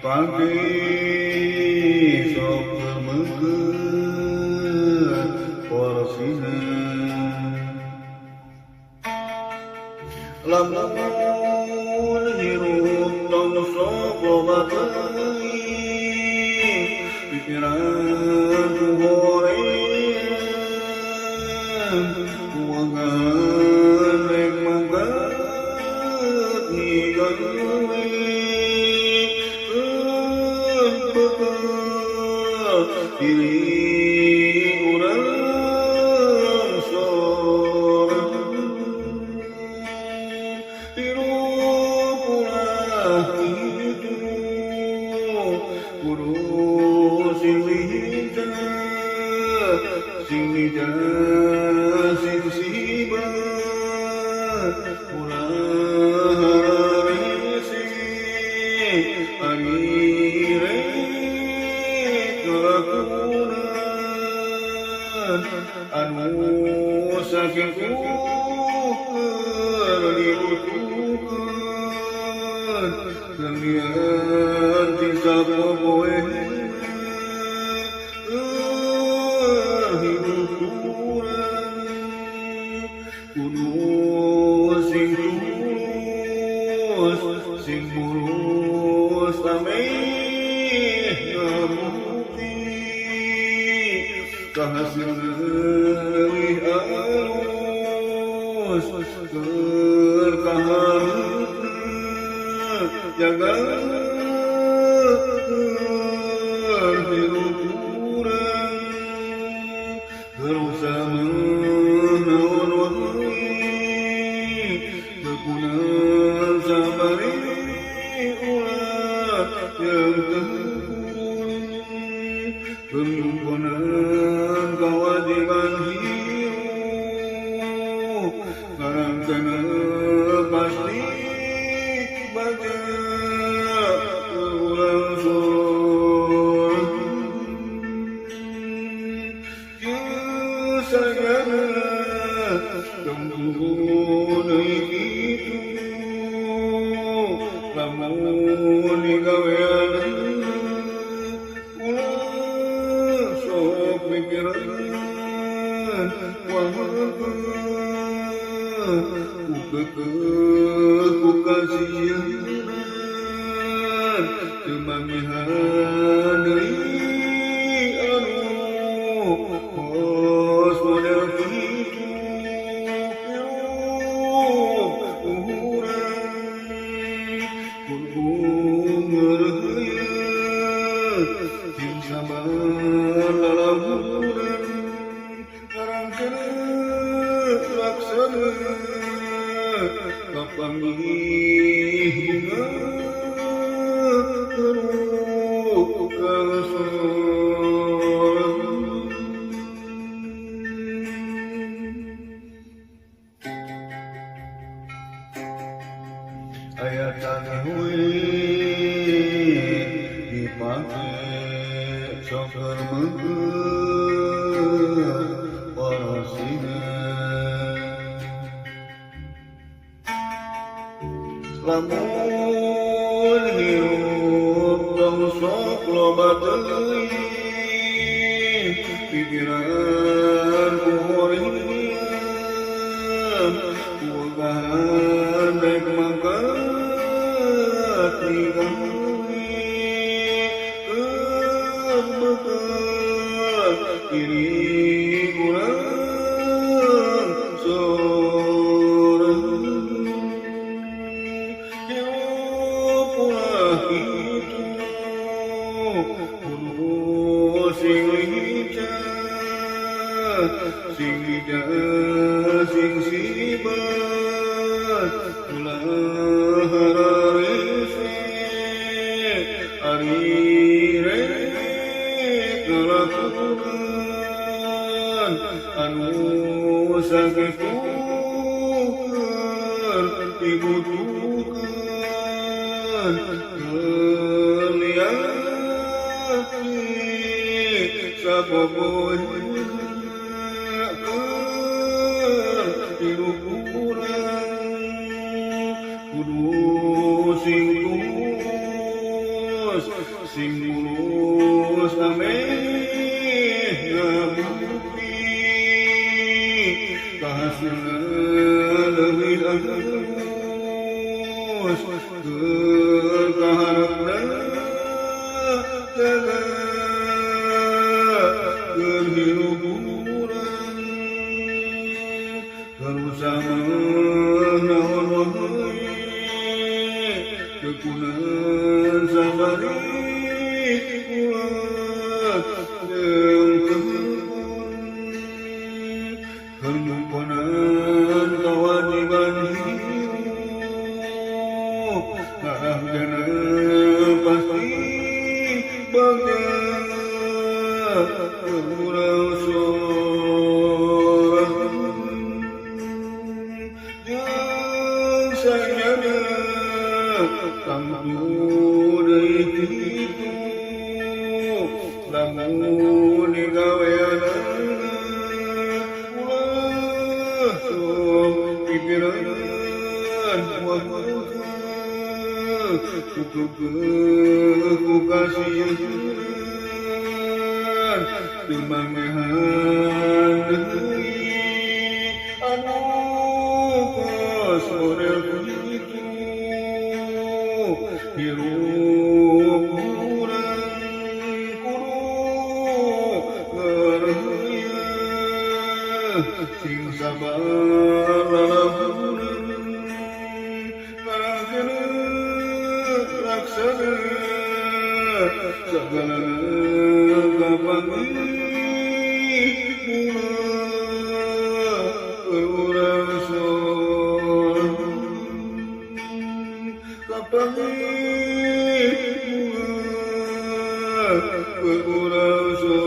Pagi sok mengkeut porosina lamun hirup tong sok loba teuing pikiran ku hoream kuwangan rek mangkat higawe diri urang sorang hirup ulah kitu kudu sing lincah sing lincah sing sibat ulah hararese ari anu saking kuker dibutuhkan kalian bisa poe hidup kurang kudu sing tulus sing mulus ameh ngamukti kahasil leuwih alus keur kaharupna jaga hirup urang keur usah naon wae bekunan sabari ulah yang pengumpanan kewajiban hidup karang kena pasti baca ulang sorang sayana tunggu kitu lamun digawean pikiran ku kasihan kemamihan deui anu pos model kitu urang kudu ngeureuy sing sabar lalaburan karang kena laksana kapangihina teruk kasorang aya taneuy dipake sok mengkeut porosina lamun hirup tong sok loba teuing pikiran ku hoream kuwangan rek mangkat higawe keur bekat diri urang sorang hirup ulah kitu kudu sing lincah sing lincah sing sibat ulah hararese ari rek ngalakukan anu sakitu keur dibutuhkan kalian sabogoy hirup urang kudu sing tulus sing mulus ameh ngabukti kahasilna leuwih alus keur kaharepna jaga keur hirup urang terus naon wae kekunan sabari kuat jeung kemuponan kewajiban hidup arah genep pasti bagja kurang yang sayangnya tangguh deui kitu lamun digaweana ulah sok pikiran tutup ku kasihan dimangehan deui anu kasore kitu hirup urang kudu ngaraya sing sabar lalahunan parangkeun laksana sagalana kapanggih urang soal kapanggih urang soal